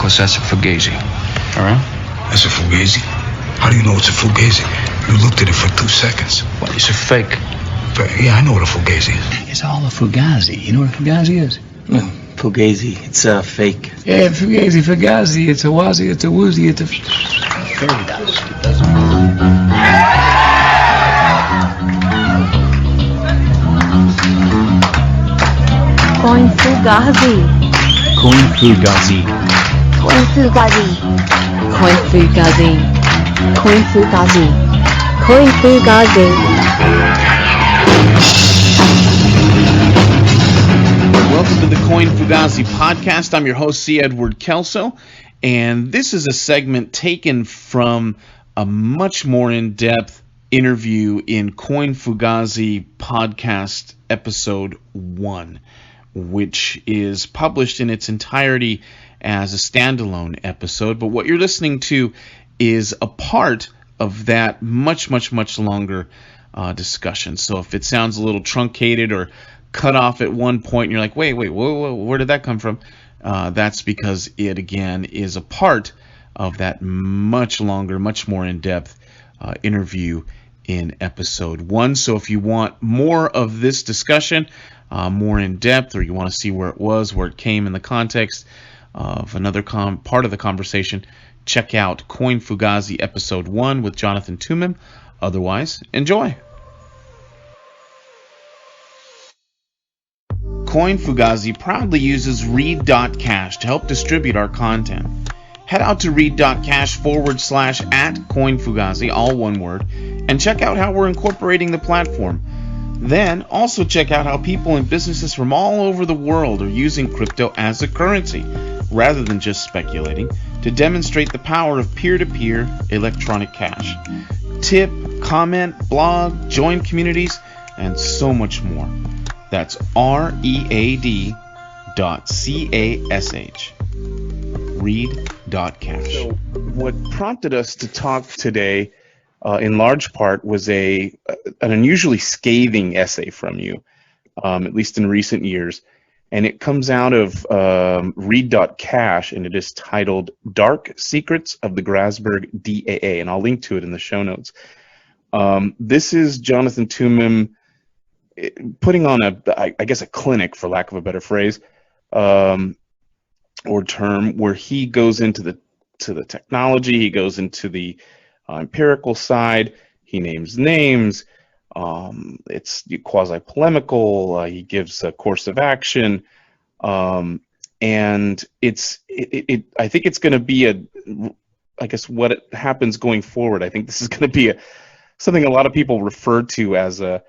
because that's a Fugazi. All right. That's a Fugazi? How do you know it's a Fugazi? You looked at it for 2 seconds. Well, it's a fake. But, yeah, I know what a Fugazi is. It's all a Fugazi. You know what a Fugazi is? Fugazi. It's fake. Yeah, Fugazi. It's a wazi, it's a woozy, it's a fairy dust. Coin Fugazi. Coin Fugazi. Coin Fugazi. Coin Fugazi. Coin Fugazi. Coin Fugazi. Welcome to the Coin Fugazi podcast. I'm your host, C. Edward Kelso, and this is a segment taken from a much more in-depth interview in Coin Fugazi podcast episode 1, which is published in its entirety as a standalone episode. But what you're listening to is a part of that much longer discussion. So if it sounds a little truncated or cut off at one point and you're like, wait, whoa, where did that come from? That's because it, again, is a part of that much longer, much more in-depth interview in episode 1. So if you want more of this discussion, more in-depth, or you want to see where it was, where it came in the context of another part of the conversation, check out Coin Fugazi episode 1 with Jonathan Toomim. Otherwise, enjoy. Coin Fugazi proudly uses read.cash to help distribute our content. Head out to read.cash/@CoinFugazi, all one word, and check out how we're incorporating the platform. Then also check out how people and businesses from all over the world are using crypto as a currency, rather than just speculating, to demonstrate the power of peer-to-peer electronic cash. Tip, comment, blog, join communities, and so much more. That's read.cash. Read.cash. So what prompted us to talk today, in large part, was an unusually scathing essay from you, at least in recent years. And it comes out of read.cash, and it is titled Dark Secrets of the Grasberg DAA. And I'll link to it in the show notes. This is Jonathan Toomim putting on I guess a clinic, for lack of a better phrase, or term, where he goes into the technology, he goes into the empirical side, he names names, it's quasi-polemical, he gives a course of action, and I think it's going to be I guess what happens going forward. I think this is going to be something a lot of people refer to as a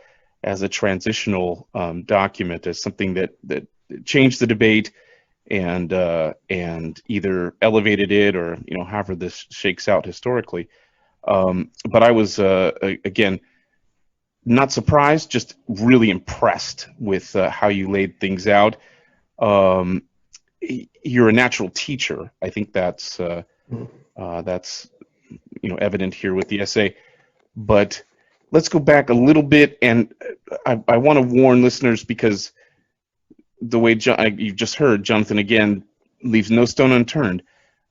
transitional document, as something that changed the debate and either elevated it, or however this shakes out historically. But I was again not surprised, just really impressed with how you laid things out. You're a natural teacher. I think that's evident here with the essay. But let's go back a little bit, and I want to warn listeners, because the way you've just heard, Jonathan, again, leaves no stone unturned.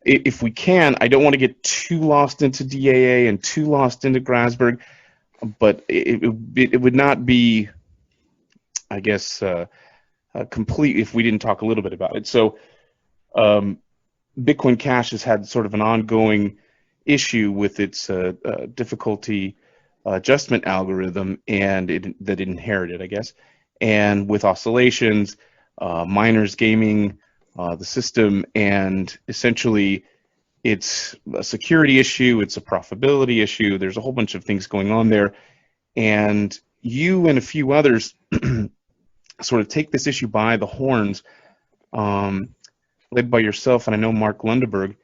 If we can, I don't want to get too lost into DAA and too lost into Grasberg, but it would not be, I guess, complete if we didn't talk a little bit about it. So Bitcoin Cash has had sort of an ongoing issue with its difficulty adjustment algorithm, and that it inherited, I guess, and with oscillations, miners gaming the system, and essentially it's a security issue, it's a profitability issue. There's a whole bunch of things going on there, and you and a few others sort of take this issue by the horns, led by yourself and I know Mark Lundeberg.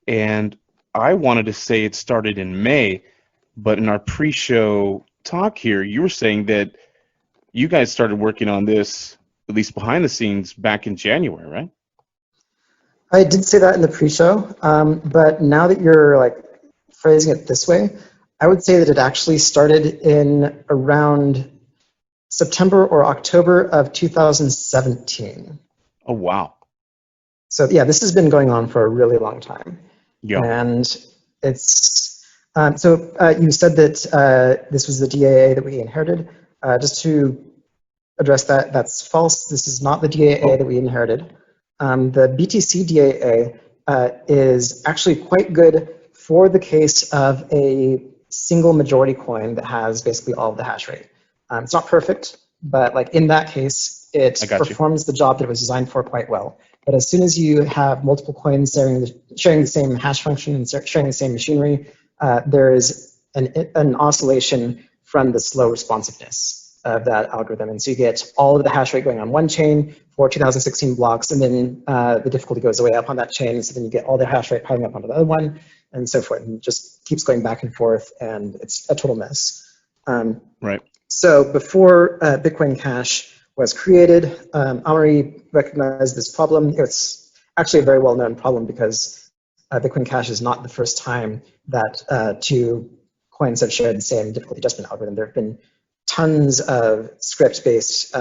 And I wanted to say it started in May, but in our pre-show talk here, you were saying that you guys started working on this, at least behind the scenes, back in January, right? I did say that in the pre-show, but now that you're phrasing it this way, I would say that it actually started in around September or October of 2017. Oh, wow. So yeah, this has been going on for a really long time. Yeah. And it's, you said that this was the DAA that we inherited. Just to address that, that's false. This is not the DAA that we inherited. The BTC DAA is actually quite good for the case of a single majority coin that has basically all of the hash rate. It's not perfect, but like in that case, it performs the job that it was designed for quite well. But as soon as you have multiple coins sharing the same hash function and sharing the same machinery, there is an oscillation from the slow responsiveness of that algorithm. And so you get all of the hash rate going on one chain for 2016 blocks, and then the difficulty goes way up on that chain, so then you get all the hash rate piling up onto the other one, and so forth, and it just keeps going back and forth, and it's a total mess. Right. So before Bitcoin Cash was created, Amaury recognized this problem. It's actually a very well-known problem because Bitcoin Cash is not the first time that two coins have shared the same difficulty adjustment algorithm. There have been tons of script-based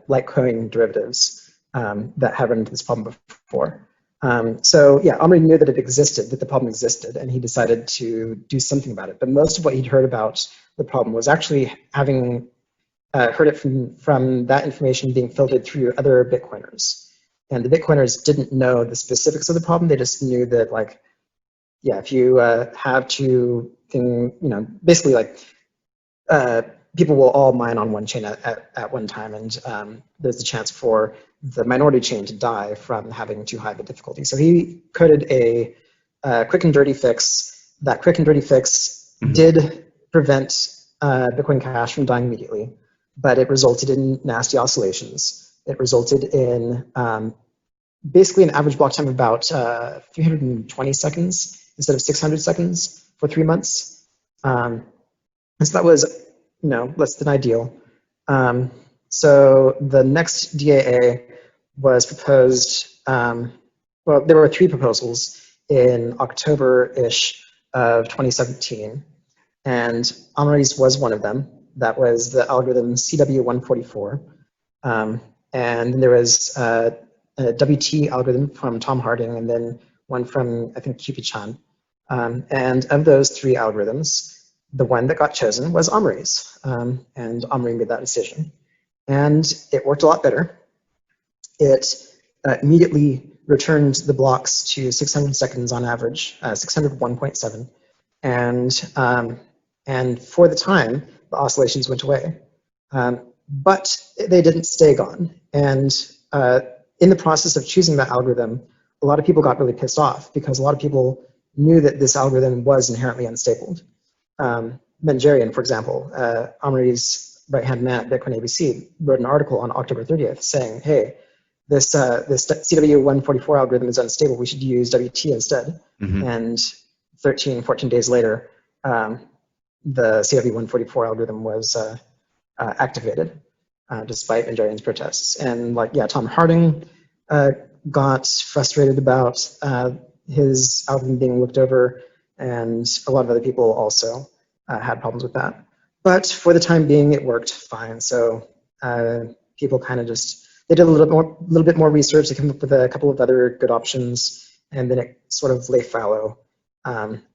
Litecoin derivatives that have run into this problem before. So yeah, Amaury knew that it existed, that the problem existed, and he decided to do something about it. But most of what he'd heard about the problem was actually having heard it from that information being filtered through other Bitcoiners. And the Bitcoiners didn't know the specifics of the problem. They just knew that, like, yeah, if you have two basically like people will all mine on one chain at one time, and there's a chance for the minority chain to die from having too high of a difficulty. So he coded a quick and dirty fix. That quick and dirty fix did prevent Bitcoin Cash from dying immediately, but it resulted in nasty oscillations. It resulted in basically an average block time of about 320 seconds instead of 600 seconds for 3 months. And so that was, less than ideal. So the next DAA was proposed, well, there were 3 proposals in October-ish of 2017, and Amaury's was one of them. That was the algorithm CW144. And then there was a WT algorithm from Tom Harding, and then one from, I think, Cupid-chan. And of those 3 algorithms, the one that got chosen was Amaury's, and Amaury made that decision. And it worked a lot better. It immediately returned the blocks to 600 seconds on average, 601.7. And for the time, the oscillations went away. But they didn't stay gone. And in the process of choosing that algorithm, a lot of people got really pissed off because a lot of people knew that this algorithm was inherently unstable. Manjarian, for example, Amaury's right-hand man at Bitcoin ABC, wrote an article on October 30th saying, hey, this CW144 algorithm is unstable, we should use WT instead. And 14 days later, the CW144 algorithm was activated, despite Manjarian's protests. And Tom Harding got frustrated about his algorithm being looked over, and a lot of other people also had problems with that. But for the time being, it worked fine. So people kind of they did a little bit more research. They came up with a couple of other good options, and then it sort of lay fallow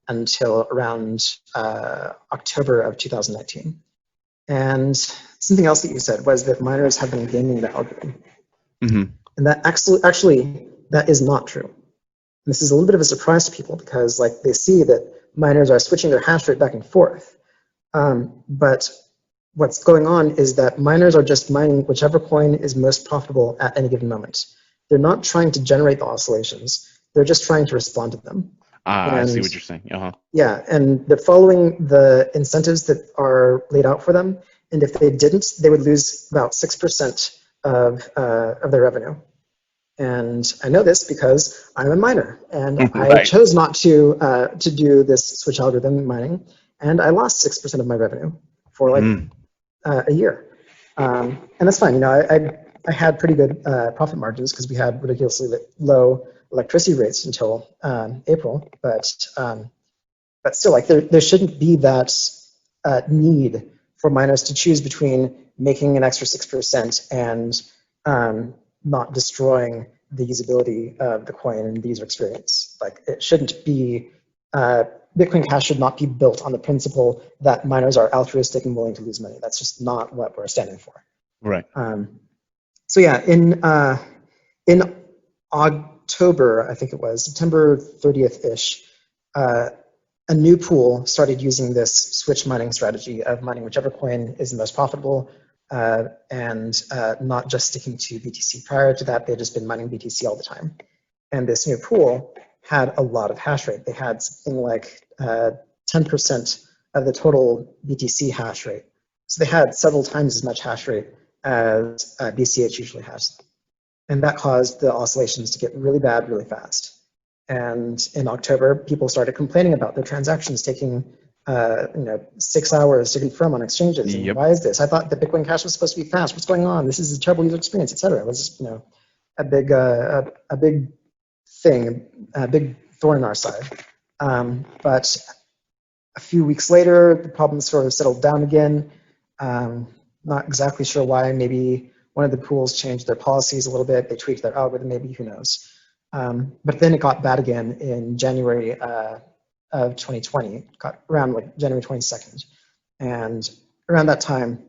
until around October of 2019. And something else that you said was that miners have been gaming the algorithm. And that actually, that is not true. And this is a little bit of a surprise to people because they see that miners are switching their hash rate back and forth. But what's going on is that miners are just mining whichever coin is most profitable at any given moment. They're not trying to generate the oscillations. They're just trying to respond to them. I see what you're saying. Yeah, and they're following the incentives that are laid out for them. And if they didn't, they would lose about 6% of their revenue. And I know this because I'm a miner, and I chose not to do this switch algorithm mining, and I lost 6% of my revenue for a year. And that's fine. I had pretty good profit margins because we had ridiculously low electricity rates until April, but still, there shouldn't be that need for miners to choose between making an extra 6% and not destroying the usability of the coin and the user experience. Like, it shouldn't be, Bitcoin Cash should not be built on the principle that miners are altruistic and willing to lose money. That's just not what we're standing for. Right. So yeah, in October, I think it was September 30th-ish, a new pool started using this switch mining strategy of mining whichever coin is the most profitable, and not just sticking to BTC. Prior to that, they'd just been mining BTC all the time. And this new pool had a lot of hash rate. They had something like 10% of the total BTC hash rate. So they had several times as much hash rate as BCH usually has. And that caused the oscillations to get really bad really fast. And in October, people started complaining about their transactions taking 6 hours to confirm on exchanges. And why is this? I thought that Bitcoin Cash was supposed to be fast. What's going on? This is a terrible user experience, etc. It was a big thing, a big thorn in our side. But a few weeks later, the problem sort of settled down again. Not exactly sure why. Maybe one of the pools changed their policies a little bit. They tweaked their algorithm, maybe, who knows. But then it got bad again in January of 2020. It got around like January 22nd. And around that time,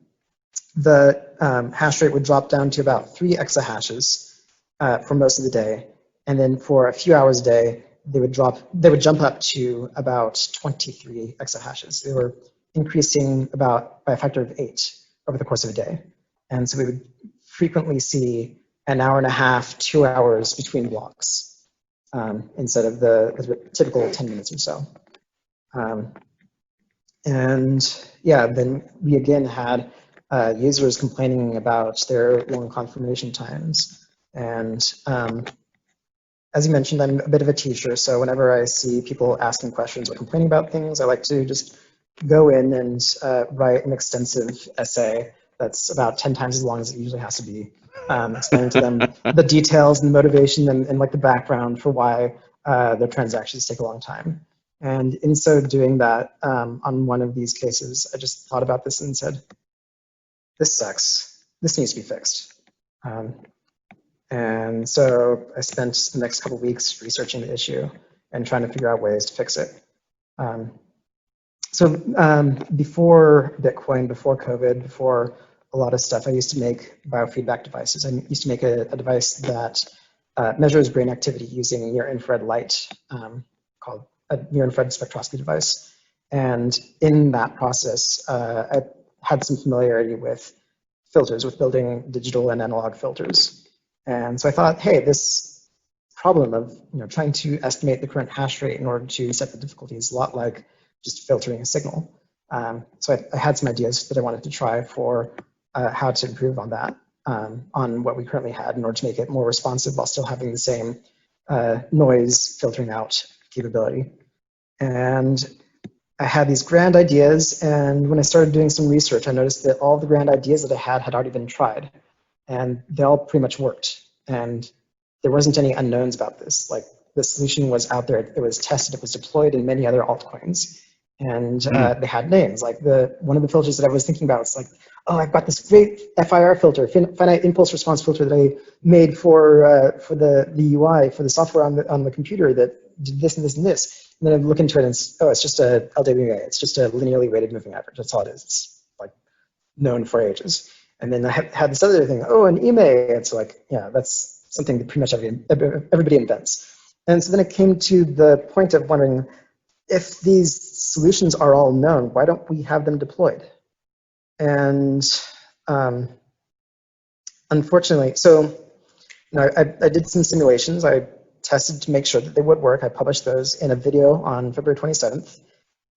the hash rate would drop down to about 3 exahashes for most of the day. And then for a few hours a day, they would jump up to about 23 exahashes. They were increasing by a factor of 8 over the course of a day. And so we would frequently see an hour and a half, 2 hours between blocks, instead of the typical 10 minutes or so. And yeah, then we again had users complaining about their long confirmation times. And as you mentioned, I'm a bit of a teacher, so whenever I see people asking questions or complaining about things, I like to just go in and write an extensive essay that's about 10 times as long as it usually has to be, explaining to them the details and motivation and like the background for why their transactions take a long time. And in so doing that, on one of these cases, I just thought about this and said, this sucks. This needs to be fixed. And so I spent the next couple of weeks researching the issue and trying to figure out ways to fix it. Before Bitcoin, before COVID, before a lot of stuff, I used to make biofeedback devices. I used to make a device that measures brain activity using near-infrared light, called a near-infrared spectroscopy device. And in that process, I had some familiarity with filters, with building digital and analog filters. And so I thought, hey, this problem of trying to estimate the current hash rate in order to set the difficulty is a lot like just filtering a signal. So I had some ideas that I wanted to try for how to improve on that, on what we currently had, in order to make it more responsive while still having the same noise filtering out capability. And I had these grand ideas, and when I started doing some research, I noticed that all the grand ideas that I had already been tried, and they all pretty much worked. And there wasn't any unknowns about this. Like, the solution was out there, it was tested, it was deployed in many other altcoins. And they had names. Like one of the filters that I was thinking about was like, oh, I've got this great FIR filter, finite impulse response filter that I made for the UI, for the software on the computer that did this and this and this. And then I look into it and it's just a LWA. It's just a linearly weighted moving average. That's all it is. It's like known for ages. And then I had this other thing, an IME. It's like, yeah, that's something that pretty much everybody invents. And so then it came to the point of wondering, if these solutions are all known, why don't we have them deployed? And unfortunately, so I did some simulations. I tested to make sure that they would work. I published those in a video on February 27th.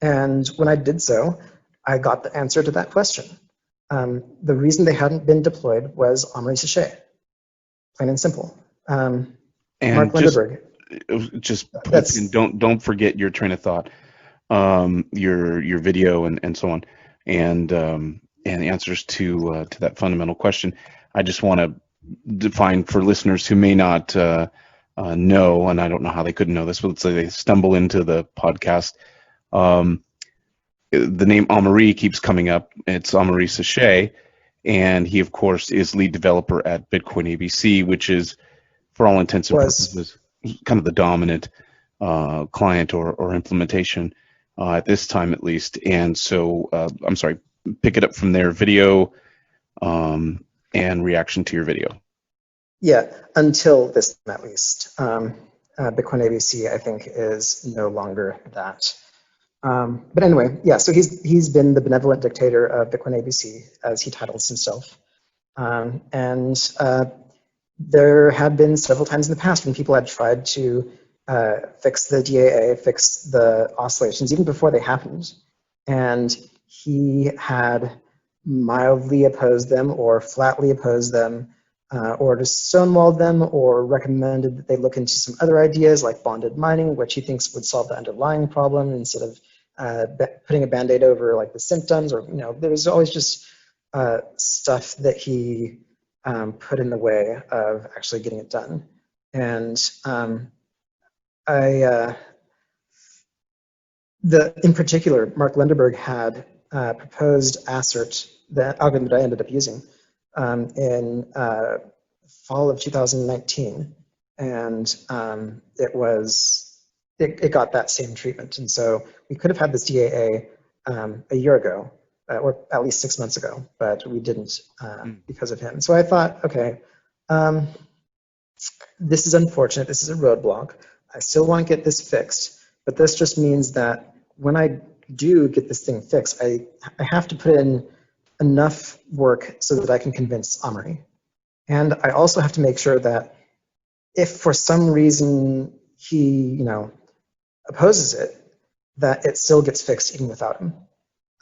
And when I did so, I got the answer to that question. The reason they hadn't been deployed was Amaury Séchet, plain and simple. And Mark Lindeberg. Don't forget your train of thought, your video and so on, and the answers to that fundamental question. I just want to define for listeners who may not know, and I don't know how they couldn't know this, but let's say they stumble into the podcast. The name Amaury keeps coming up. It's Amaury Séchet, and he, of course, is lead developer at Bitcoin ABC, which is for all intents and Was- purposes, kind of the dominant client or implementation at this time at least. And so, I'm sorry, pick it up from there, video and reaction to your video. Yeah, until this time at least. Bitcoin ABC, I think, is no longer that. But anyway, yeah, so he's been the benevolent dictator of Bitcoin ABC, as he titles himself. And there had been several times in the past when people had tried to fix the DAA, fix the oscillations, even before they happened. And he had mildly opposed them or flatly opposed them, or just stonewalled them, or recommended that they look into some other ideas like bonded mining, which he thinks would solve the underlying problem instead of putting a band-aid over like the symptoms, or there was always just stuff that he put in the way of actually getting it done. And in particular, Mark Lindenberg had proposed ASSERT, the algorithm that I ended up using, in fall of 2019, and it got that same treatment. And so we could have had this DAA a year ago, or at least 6 months ago, but we didn't because of him. So I thought, okay, this is unfortunate. This is a roadblock. I still want to get this fixed, but this just means that when I do get this thing fixed, I have to put in enough work so that I can convince Omri. And I also have to make sure that if for some reason he, opposes it, that it still gets fixed even without him.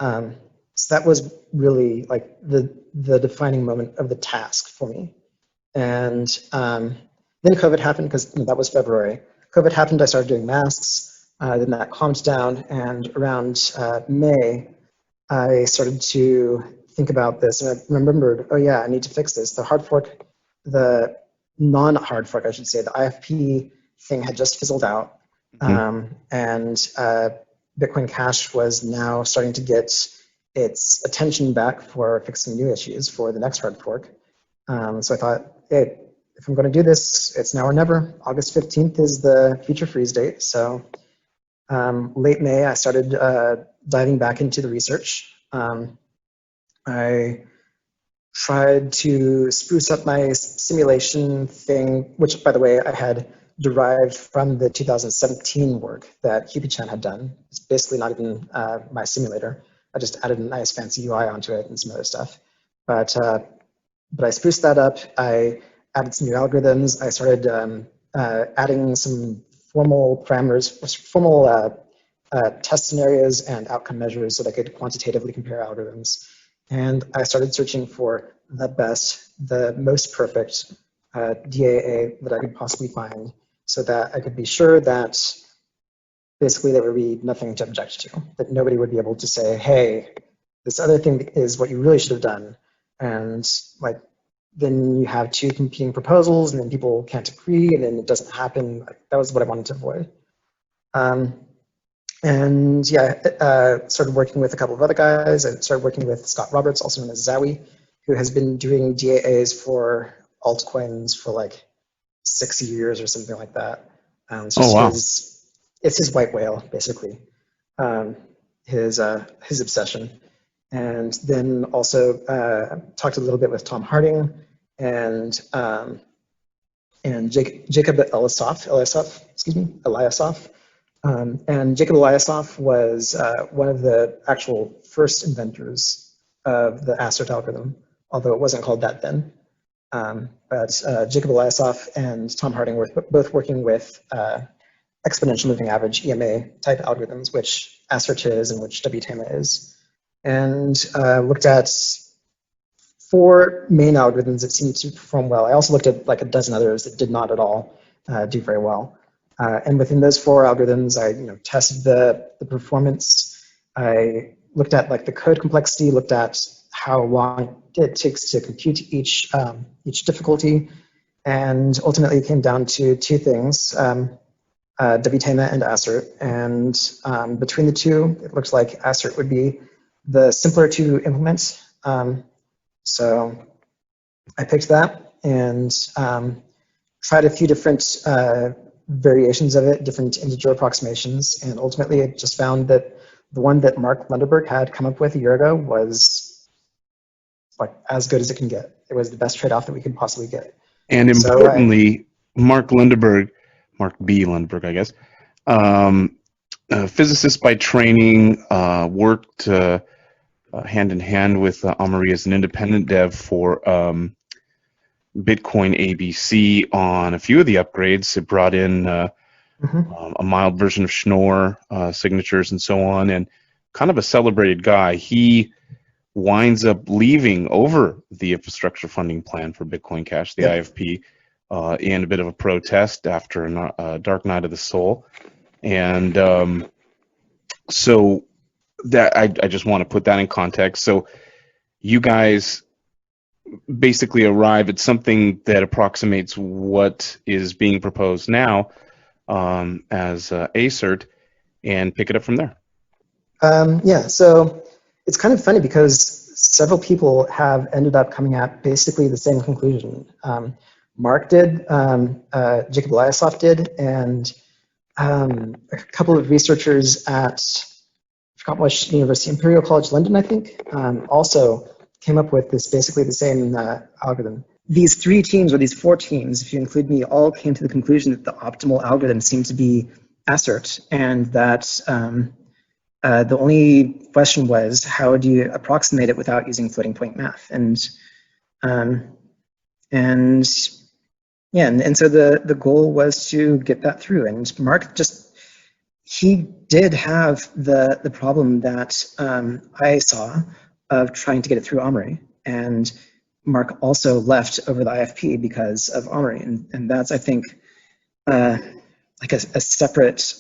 So that was really like the defining moment of the task for me. And then COVID happened, because that was February. COVID happened, I started doing masks, then that calmed down, and around May, I started to think about this, and I remembered, oh yeah, I need to fix this. The hard fork, the non-hard fork, I should say, the IFP thing had just fizzled out, and Bitcoin Cash was now starting to get its attention back for fixing new issues for the next hard fork. So I thought, hey, if I'm going to do this, it's now or never. August 15th is the future freeze date. So late May, I started diving back into the research. I tried to spruce up my simulation thing, which, by the way, I had derived from the 2017 work that Hubichan had done. It's basically not even my simulator. I just added a nice fancy UI onto it and some other stuff. But I spruced that up. I added some new algorithms. I started adding some formal parameters, formal test scenarios and outcome measures so that I could quantitatively compare algorithms. And I started searching for the best, the most perfect DAA that I could possibly find, so that I could be sure that basically there would be nothing to object to, that nobody would be able to say, hey, this other thing is what you really should have done. And like, then you have two competing proposals, and then people can't agree, and then it doesn't happen. That was what I wanted to avoid. And yeah, started working with a couple of other guys. I started working with Scott Roberts, also known as Zowie, who has been doing DAAs for altcoins for like 6 years or something like that. It's just it's his white whale, basically, his obsession. And then also talked a little bit with Tom Harding and Jacob Eliasov. And Jacob Eliasov was one of the actual first inventors of the ASSERT algorithm, although it wasn't called that then. But Jacob Eliasov and Tom Harding were both working with exponential moving average EMA type algorithms, which ASSERT is and which WTAMA is, and looked at 4 main algorithms that seemed to perform well. I also looked at like a dozen others that did not at all do very well. And within those 4 algorithms, I tested the performance. I looked at like the code complexity, looked at how long it takes to compute each difficulty, and ultimately it came down to 2 things, WTAMA and ASSERT. And between the two, it looks like ASSERT would be the simpler to implement. So I picked that, and tried a few different variations of it, different integer approximations, and ultimately it just found that the one that Mark Lunderberg had come up with a year ago was like as good as it can get. It was the best trade-off that we could possibly get. And importantly, Mark B. Lunderberg, I guess, a physicist by training, worked hand in hand with Amaury as an independent dev for Bitcoin ABC on a few of the upgrades. It brought in a mild version of Schnorr signatures and so on, and kind of a celebrated guy. He winds up leaving over the infrastructure funding plan for Bitcoin Cash, the IFP, in a bit of a protest after a dark night of the soul. And so that I just want to put that in context. So you guys basically arrive at something that approximates what is being proposed now as ACERT and pick it up from there. Yeah, so it's kind of funny because several people have ended up coming at basically the same conclusion. Mark did, Jacob Eliasov did, and a couple of researchers at, I forgot which university, Imperial College London, I think, also came up with this basically the same algorithm. These three teams, or these four teams, if you include me, all came to the conclusion that the optimal algorithm seemed to be ACERT, and that the only question was, how do you approximate it without using floating point math? And so the goal was to get that through. And Mark he did have the problem that I saw of trying to get it through Amaury. And Mark also left over the IFP because of Amaury. And that's, I think, like a separate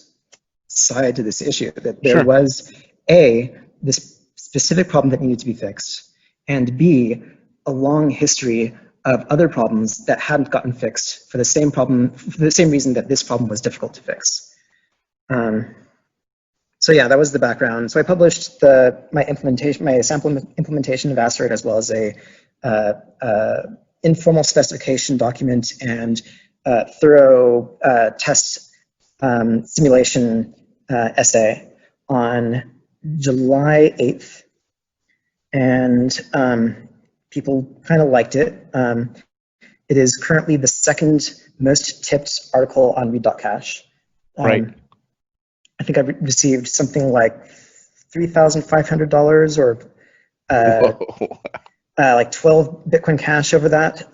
side to this issue, that there was A, this specific problem that needed to be fixed, and B, a long history of other problems that hadn't gotten fixed for the same problem, for the same reason that this problem was difficult to fix. So yeah, that was the background. So I published my sample implementation of ACERT, as well as a informal specification document and thorough test simulation essay on July 8th, and people kind of liked it. It is currently the second most tipped article on read.cash. Right. I think I received something like $3,500 or like 12 Bitcoin Cash over that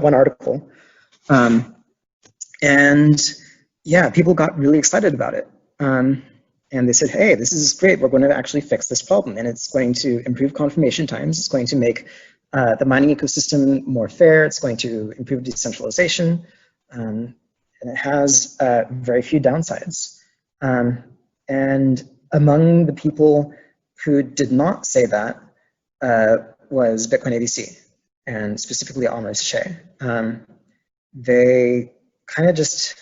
one article. And yeah, people got really excited about it. And they said, hey, this is great. We're going to actually fix this problem, and it's going to improve confirmation times. It's going to make the mining ecosystem more fair. It's going to improve decentralization. And it has very few downsides. And among the people who did not say that was Bitcoin ABC, and specifically Amaury Séché. They kind of just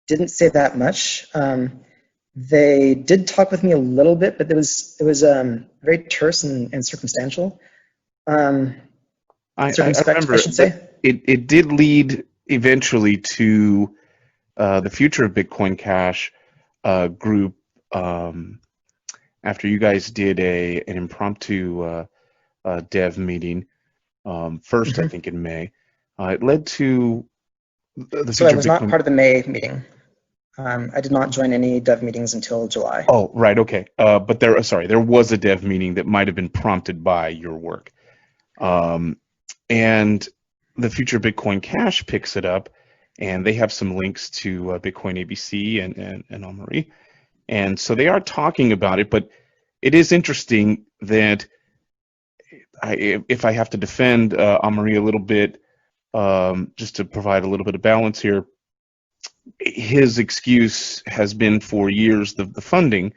didn't say that much. They did talk with me a little bit, but it was very terse and circumstantial. I remember I should say. It did lead eventually to the Future of Bitcoin Cash group, after you guys did an impromptu dev meeting first, I think in May. It led to the So I was not part of the May meeting. I did not join any dev meetings until July. Oh, right, okay. But there was a dev meeting that might have been prompted by your work. And the Future Bitcoin Cash picks it up, and they have some links to Bitcoin ABC and Amaury. And so they are talking about it, but it is interesting that if I have to defend Amaury a little bit, just to provide a little bit of balance here, his excuse has been for years the funding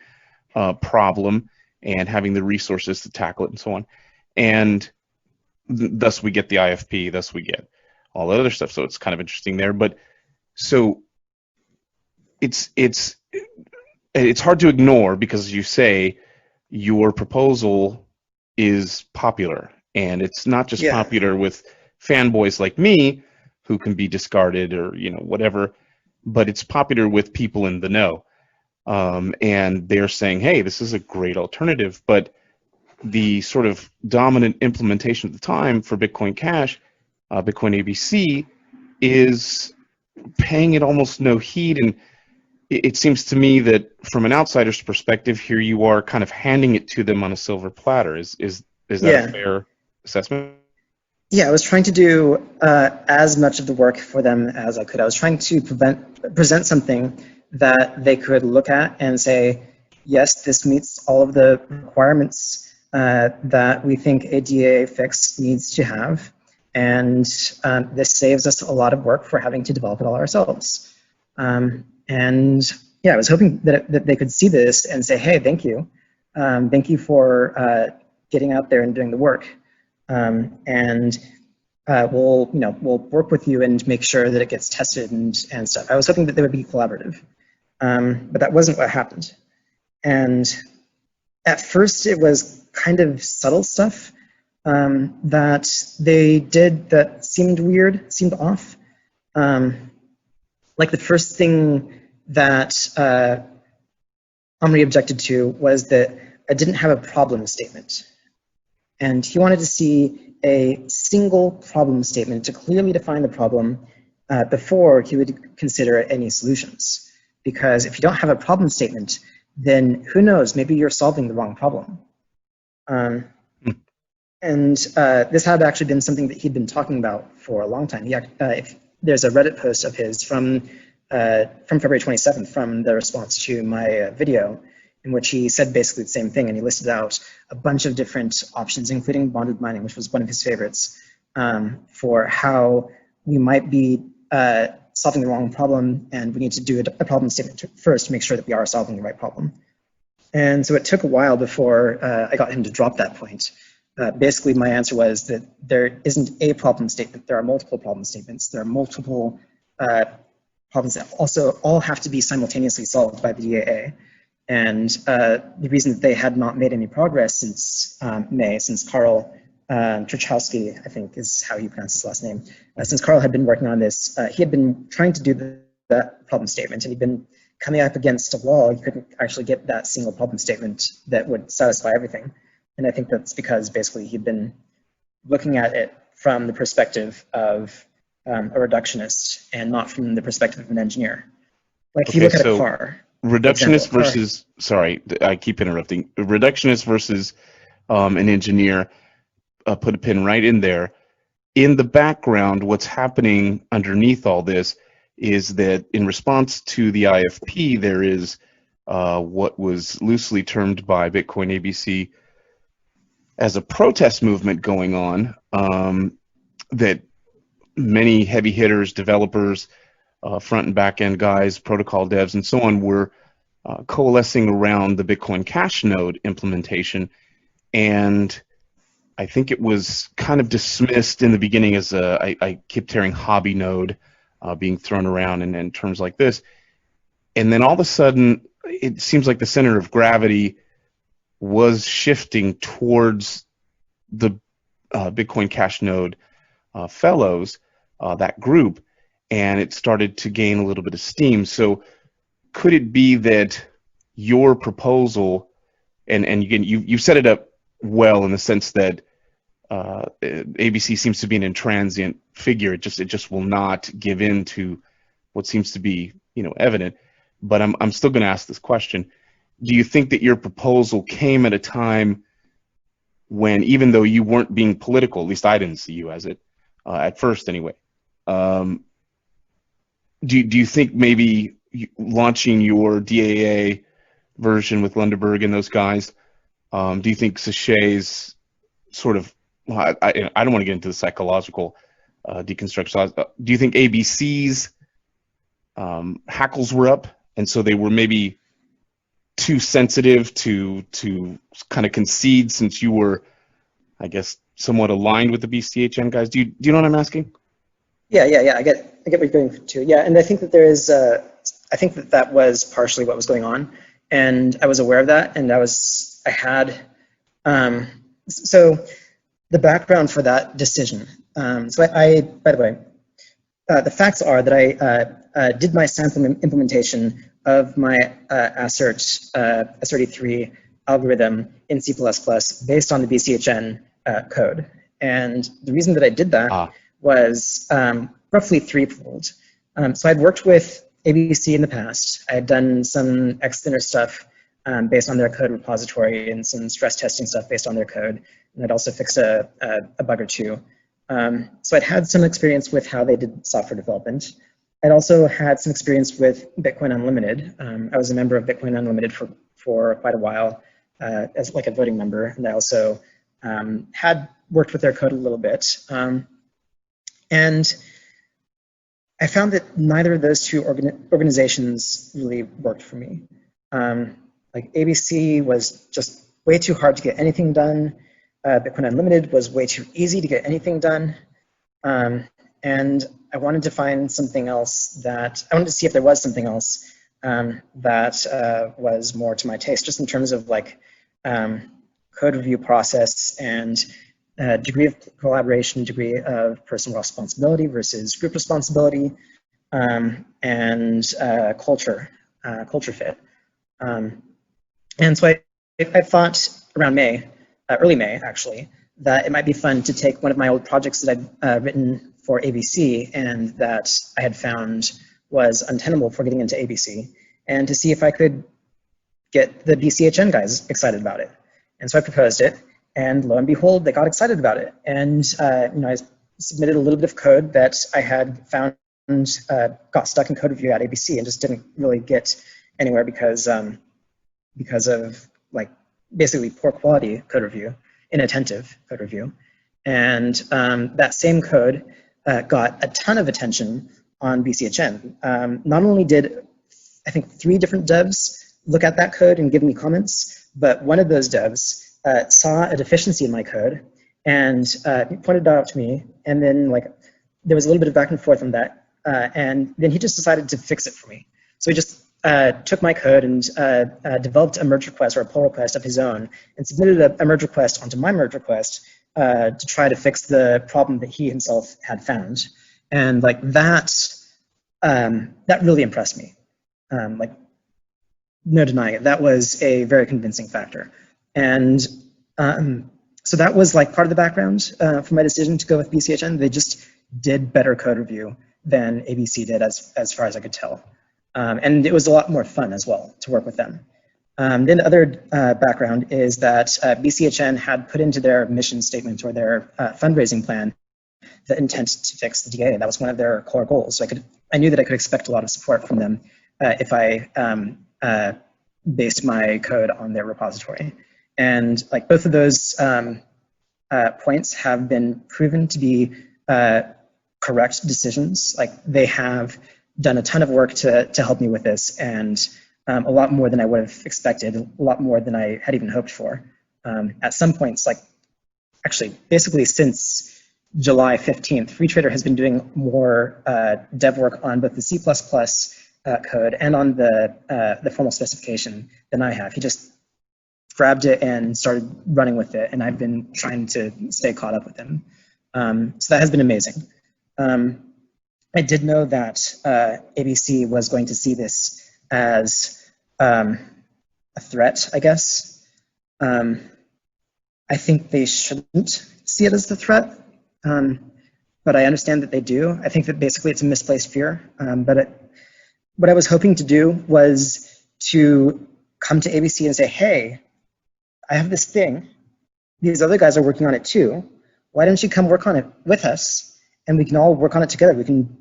problem and having the resources to tackle it and so on. And thus we get the IFP, thus we get all that other stuff. So it's kind of interesting there. But so it's hard to ignore, because as you say, your proposal is popular, and it's not just popular with fanboys like me, who can be discarded or whatever, but it's popular with people in the know, and they're saying, hey, this is a great alternative. But the sort of dominant implementation at the time for Bitcoin Cash, Bitcoin ABC, is paying it almost no heed. And it seems to me that from an outsider's perspective, here you are kind of handing it to them on a silver platter. Is that a fair assessment? Yeah, I was trying to do as much of the work for them as I could. I was trying to present something that they could look at and say, yes, this meets all of the requirements that we think a DAA fix needs to have, and this saves us a lot of work for having to develop it all ourselves. And yeah, I was hoping that they could see this and say, hey, thank you for getting out there and doing the work. And we'll work with you and make sure that it gets tested and stuff. I was hoping that they would be collaborative, but that wasn't what happened. And at first, it was kind of subtle stuff that they did that seemed weird, seemed off. Like the first thing that Omri objected to was that I didn't have a problem statement. And he wanted to see a single problem statement to clearly define the problem before he would consider any solutions. Because if you don't have a problem statement, then who knows, maybe you're solving the wrong problem. And this had actually been something that he'd been talking about for a long time. There's a Reddit post of his from February 27th, from the response to my video, in which he said basically the same thing, and he listed out a bunch of different options, including bonded mining, which was one of his favorites, for how we might be solving the wrong problem, and we need to do a problem statement first to make sure that we are solving the right problem. And so it took a while before I got him to drop that point. Basically, my answer was that there isn't a problem statement. There are multiple problem statements. There are multiple problems that also all have to be simultaneously solved by the DAA. And the reason that they had not made any progress since May, since Karl Truchowski, I think is how you pronounce his last name, since Karl had been working on this, he had been trying to do that problem statement, and he'd been coming up against a wall. He couldn't actually get that single problem statement that would satisfy everything. And I think that's because basically he'd been looking at it from the perspective of a reductionist and not from the perspective of an engineer. Like if you look at it far. Reductionist versus, sorry, I keep interrupting. Reductionist versus an engineer, put a pin right in there. In the background, what's happening underneath all this is that in response to the IFP, there is what was loosely termed by Bitcoin ABC as a protest movement going on, that many heavy hitters, developers, front and back end guys, protocol devs, and so on were coalescing around the Bitcoin Cash node implementation. And I think it was kind of dismissed in the beginning as I kept hearing hobby node being thrown around in terms like this. And then all of a sudden, it seems like the center of gravity was shifting towards the Bitcoin Cash node fellows, that group, and it started to gain a little bit of steam. So could it be that your proposal, and again, you set it up well in the sense that ABC seems to be an intransient figure. It just will not give in to what seems to be evident. But I'm still going to ask this question. Do you think that your proposal came at a time when, even though you weren't being political, at least I didn't see you as it, at first anyway, do you think maybe launching your DAA version with Lundeberg and those guys, do you think Sachet's sort of, I don't want to get into the psychological deconstruction, do you think ABC's hackles were up, and so they were maybe too sensitive to kind of concede, since you were, I guess, somewhat aligned with the BCHN guys? Do you know what I'm asking? Yeah. I get what you're going to. Yeah, and I think that there is. I think that was partially what was going on, and I was aware of that, and I had. So the background for that decision. So I, by the way, the facts are that I did my sample implementation of my assert SRD3 algorithm in C++ based on the BCHN code. And the reason that I did that was roughly threefold. So I'd worked with ABC in the past. I had done some external stuff based on their code repository and some stress testing stuff based on their code. And I'd also fixed a bug or two. So I'd had some experience with how they did software development. I'd also had some experience with Bitcoin Unlimited. I was a member of Bitcoin Unlimited for quite a while as like a voting member. And I also had worked with their code a little bit. And I found that neither of those two organizations really worked for me. Like ABC was just way too hard to get anything done. Bitcoin Unlimited was way too easy to get anything done. And I wanted to find something else I wanted to see if there was something else that was more to my taste, just in terms of like code review process and degree of collaboration, degree of personal responsibility versus group responsibility, and culture fit. And so I thought around May, early May actually, that it might be fun to take one of my old projects that I'd written for ABC and that I had found was untenable for getting into ABC, and to see if I could get the BCHN guys excited about it. And so I proposed it, and lo and behold, they got excited about it. And I submitted a little bit of code that I had found got stuck in code review at ABC and just didn't really get anywhere because of like basically poor quality code review, inattentive code review. And that same code got a ton of attention on BCHN. Not only did I think 3 different devs look at that code and give me comments, but one of those devs saw a deficiency in my code and pointed it out to me, and then like there was a little bit of back and forth on that, and then he just decided to fix it for me. So he just took my code and developed a merge request or a pull request of his own and submitted a merge request onto my merge request to try to fix the problem that he himself had found. And like that really impressed me. Like no denying it, that was a very convincing factor. And so that was like part of the background for my decision to go with BCHN. They just did better code review than ABC did as far as I could tell. And it was a lot more fun as well to work with them. Then the other background is that BCHN had put into their mission statement or their fundraising plan the intent to fix the DAA. That was one of their core goals. So I knew that I could expect a lot of support from them if I based my code on their repository. And like both of those points have been proven to be correct decisions. Like they have done a ton of work to help me with this, and a lot more than I would have expected, a lot more than I had even hoped for. At some points, like actually basically since July 15th, FreeTrader has been doing more dev work on both the C++ code and on the formal specification than I have. He just grabbed it and started running with it, and I've been trying to stay caught up with him. So that has been amazing. I did know that ABC was going to see this as a threat, I guess. I think they shouldn't see it as the threat, but I understand that they do. I think that basically it's a misplaced fear. What I was hoping to do was to come to ABC and say, hey, I have this thing. These other guys are working on it too. Why don't you come work on it with us, and we can all work on it together. We can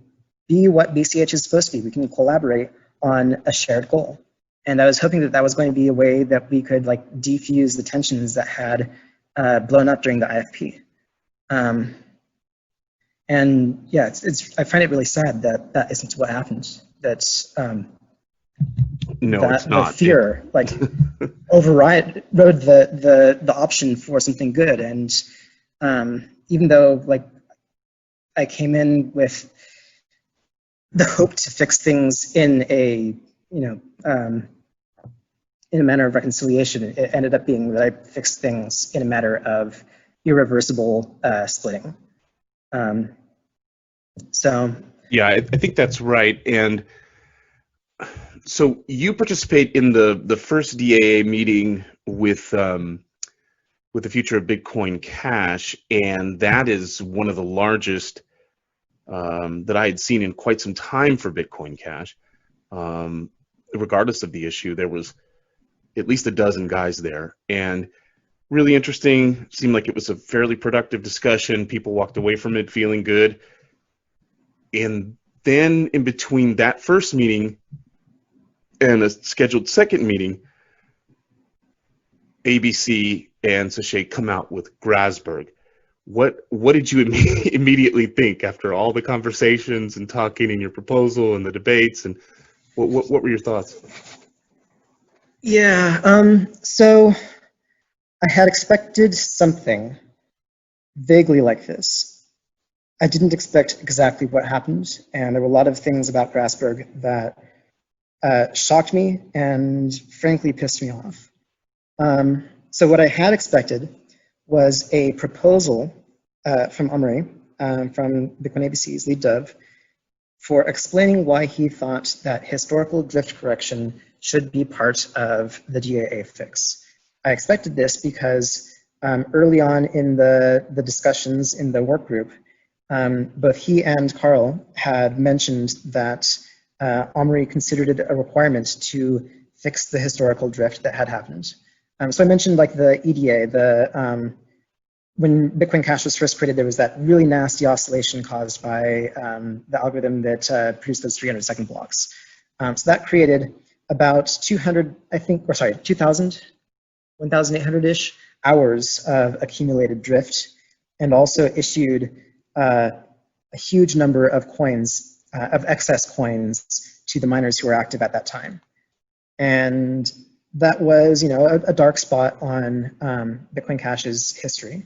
be what BCH is supposed to be. We can collaborate on a shared goal. And I was hoping that that was going to be a way that we could like defuse the tensions that had blown up during the IFP. And yeah, I find it really sad that that isn't what happened. That's no, it's not. The fear like rode the option for something good. And even though like I came in with the hope to fix things in a manner of reconciliation, it ended up being that I fixed things in a matter of irreversible splitting. So Yeah, I think that's right. And so you participate in the first DAA meeting with the future of Bitcoin Cash, and that is one of the largest that I had seen in quite some time for Bitcoin Cash. Regardless of the issue, there was at least a dozen guys there, and really interesting. Seemed like it was a fairly productive discussion. People walked away from it feeling good. And then in between that first meeting and a scheduled second meeting, ABC and Sachet come out with Grasberg. What did you immediately think after all the conversations and talking and your proposal and the debates, and what were your thoughts? Yeah, so I had expected something vaguely like this. I didn't expect exactly what happened, and there were a lot of things about Grasberg that shocked me and frankly pissed me off. So what I had expected was a proposal from Omri, from Bitcoin ABC's lead dev, for explaining why he thought that historical drift correction should be part of the DAA fix. I expected this because early on in the discussions in the work group, both he and Carl had mentioned that Omri considered it a requirement to fix the historical drift that had happened. So I mentioned like the EDA, when Bitcoin Cash was first created, there was that really nasty oscillation caused by the algorithm that produced those 300-second blocks. So that created about 200, I think, or sorry, 2,000, 1,800-ish hours of accumulated drift, and also issued a huge number of coins, of excess coins, to the miners who were active at that time. And that was, a dark spot on Bitcoin Cash's history.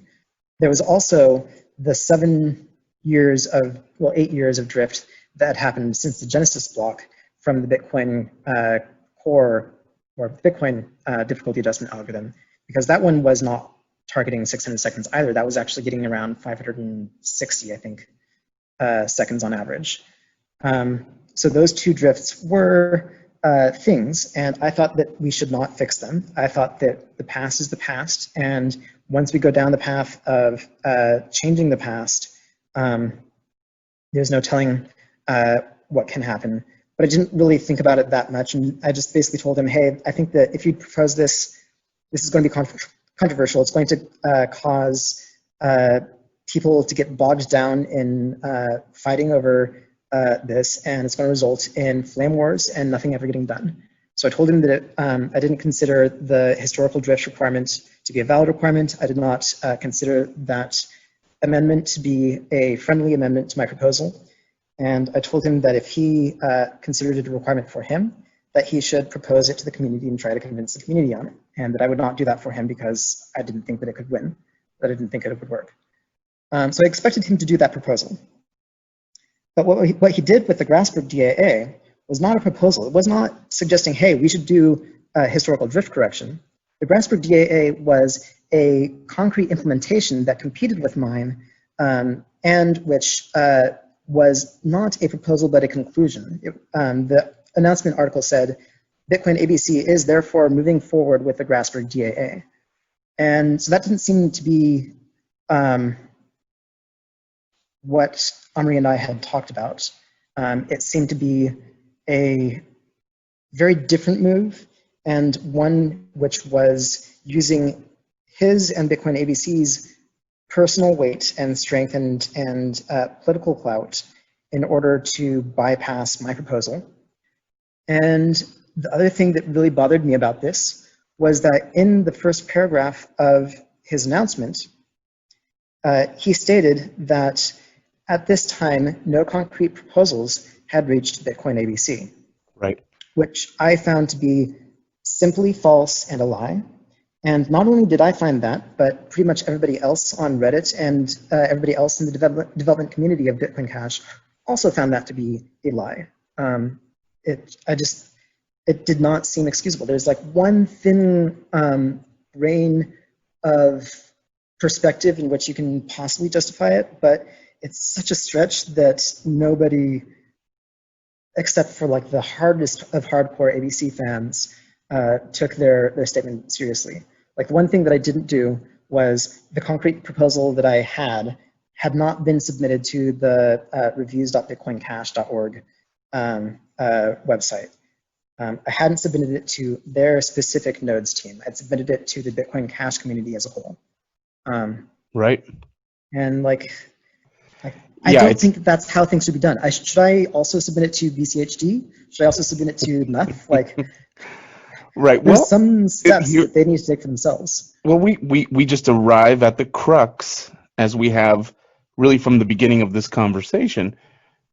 There was also the 8 years of drift that happened since the Genesis block from the Bitcoin core or Bitcoin difficulty adjustment algorithm, because that one was not targeting 600 seconds either. That was actually getting around 560, I think, seconds on average. So those two drifts were things, and I thought that we should not fix them. I thought that the past is the past, and once we go down the path of changing the past, there's no telling what can happen. But I didn't really think about it that much, and I just basically told him, hey, I think that if you propose this, this is going to be controversial. It's going to cause people to get bogged down in fighting over this, and it's going to result in flame wars and nothing ever getting done. So I told him that I didn't consider the historical drift requirement to be a valid requirement. I did not consider that amendment to be a friendly amendment to my proposal. And I told him that if he considered it a requirement for him, that he should propose it to the community and try to convince the community on it, and that I would not do that for him because I didn't think that it could win, that I didn't think it would work. So I expected him to do that proposal. But what he did with the Grasberg DAA was not a proposal. It was not suggesting, hey, we should do historical drift correction. The Grasberg DAA was a concrete implementation that competed with mine, and which was not a proposal but a conclusion. The announcement article said, Bitcoin ABC is therefore moving forward with the Grasberg DAA. And so that didn't seem to be what Omri and I had talked about. It seemed to be a very different move, and one which was using his and Bitcoin ABC's personal weight and strength and political clout in order to bypass my proposal. And the other thing that really bothered me about this was that in the first paragraph of his announcement, he stated that at this time, no concrete proposals had reached Bitcoin ABC. Right. Which I found to be simply false and a lie. And not only did I find that, but pretty much everybody else on Reddit and everybody else in the development community of Bitcoin Cash also found that to be a lie. It did not seem excusable. There's like one thin grain of perspective in which you can possibly justify it, but it's such a stretch that nobody, except for like the hardest of hardcore ABC fans, took their statement seriously. Like the one thing that I didn't do was the concrete proposal that I had not been submitted to the reviews.bitcoincash.org website. I hadn't submitted it to their specific nodes team. I'd submitted it to the Bitcoin Cash community as a whole. Right. And like, I don't think that's how things should be done. Should I also submit it to BCHD? Should I also submit it to NUF? Like, right. There's some steps that they need to take for themselves. Well, we just arrive at the crux, as we have really from the beginning of this conversation.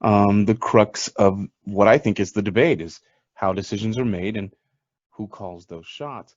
The crux of what I think is the debate is how decisions are made and who calls those shots.